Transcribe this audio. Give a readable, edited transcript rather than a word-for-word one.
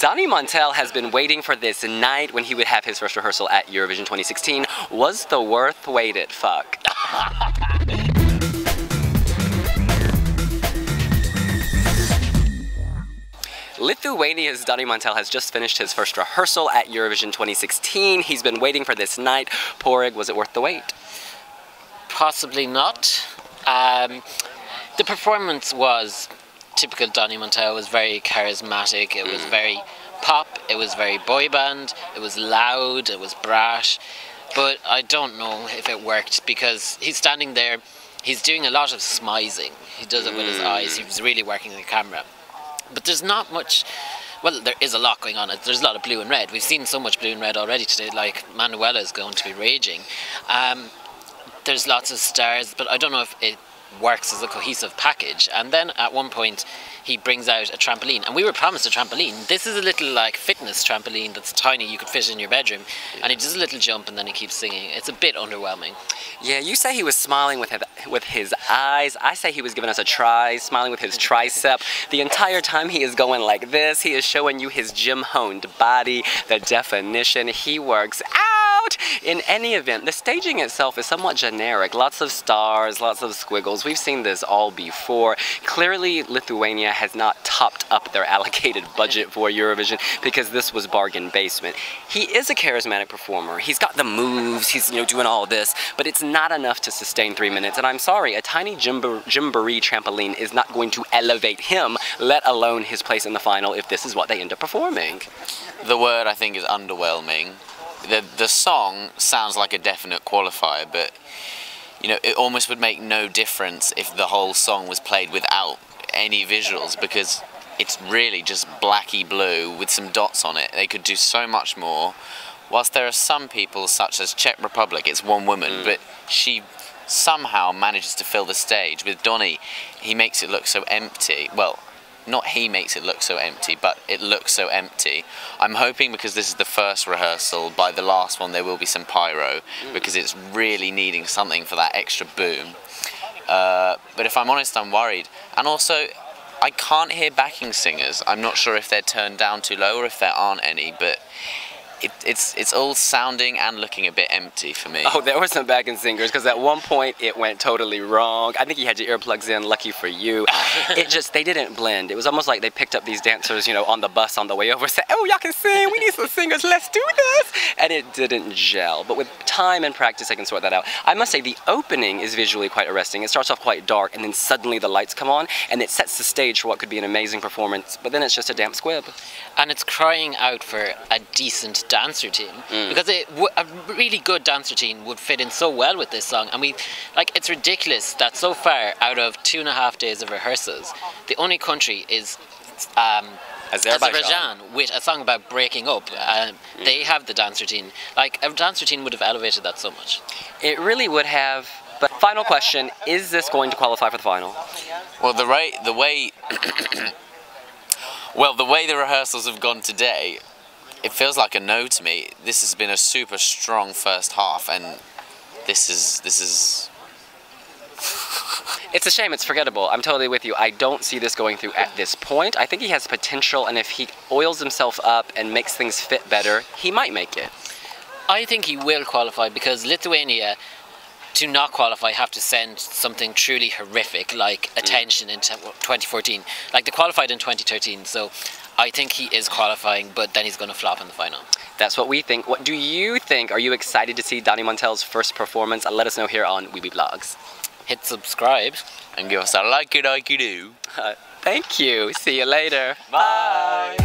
Donny Montell has been waiting for this night when he would have his first rehearsal at Eurovision 2016. Was the worth waited fuck? Lithuania's Donny Montell has just finished his first rehearsal at Eurovision 2016. He's been waiting for this night. Porig, was it worth the wait? Possibly not. The performance was typical Donny Montell. It was very charismatic, it was very pop, it was very boy band, it was loud, it was brash, but I don't know if it worked because he's standing there, he's doing a lot of smizing, he does it with his eyes, he's really working the camera, but there's not much. Well, there is a lot going on. There's a lot of blue and red. We've seen so much blue and red already today, like Manuela is going to be raging. There's lots of stars, but I don't know if it works as a cohesive package. And then at one point he brings out a trampoline, and we were promised a trampoline. This is a little like fitness trampoline that's tiny, you could fit in your bedroom, and he does a little jump and then he keeps singing. It's a bit underwhelming. Yeah, you say he was smiling with his eyes. I say he was giving us a try, smiling with his tricep. The entire time he is going like this. He is showing you his gym-honed body, the definition. He works out. In any event, the staging itself is somewhat generic. Lots of stars, lots of squiggles. We've seen this all before. Clearly, Lithuania has not topped up their allocated budget for Eurovision because this was bargain basement. He is a charismatic performer. He's got the moves, he's doing all this, but it's not enough to sustain 3 minutes. And I'm sorry, a tiny Gymboree trampoline is not going to elevate him, let alone his place in the final if this is what they end up performing. The word, I think, is underwhelming. The song sounds like a definite qualifier, but it almost would make no difference if the whole song was played without any visuals, because it's really just blacky blue with some dots on it. They could do so much more. Whilst there are some people, such as Czech Republic, it's one woman, but she somehow manages to fill the stage. With Donny, he makes it look so empty. Well, not he makes it look so empty, but it looks so empty. I'm hoping, because this is the first rehearsal, by the last one there will be some pyro, because it's really needing something for that extra boom. But if I'm honest, I'm worried. And also, I can't hear backing singers. I'm not sure if they're turned down too low or if there aren't any, but it's all sounding and looking a bit empty for me. Oh, there were some backing singers, because at one point it went totally wrong. I think you had your earplugs in, lucky for you. They didn't blend. It was almost like they picked up these dancers, on the bus on the way over, said, oh, y'all can sing, we need some singers, let's do this. And it didn't gel. But with time and practice, I can sort that out. I must say, the opening is visually quite arresting. It starts off quite dark, and then suddenly the lights come on, and it sets the stage for what could be an amazing performance, but then it's just a damp squib. And it's crying out for a decent dancer team, because a really good dancer team would fit in so well with this song. And it's ridiculous that so far, out of 2.5 days of rehearsals, the only country is Azerbaijan with a song about breaking up. They have the dancer team. A dancer team would have elevated that so much. It really would have. But final question, is this going to qualify for the final? Well, the way the rehearsals have gone today, it feels like a no to me. This has been a super strong first half, and this is... It's a shame, it's forgettable. I'm totally with you. I don't see this going through at this point. I think he has potential, and if he oils himself up and makes things fit better, he might make it. I think he will qualify, because Lithuania, to not qualify, have to send something truly horrific, like Attention in 2014. They qualified in 2013, so I think he is qualifying, but then he's going to flop in the final. That's what we think. What do you think? Are you excited to see Donny Montell's first performance? Let us know here on wiwibloggs. Hit subscribe. And give us a likey-likey-do. Thank you. See you later. Bye.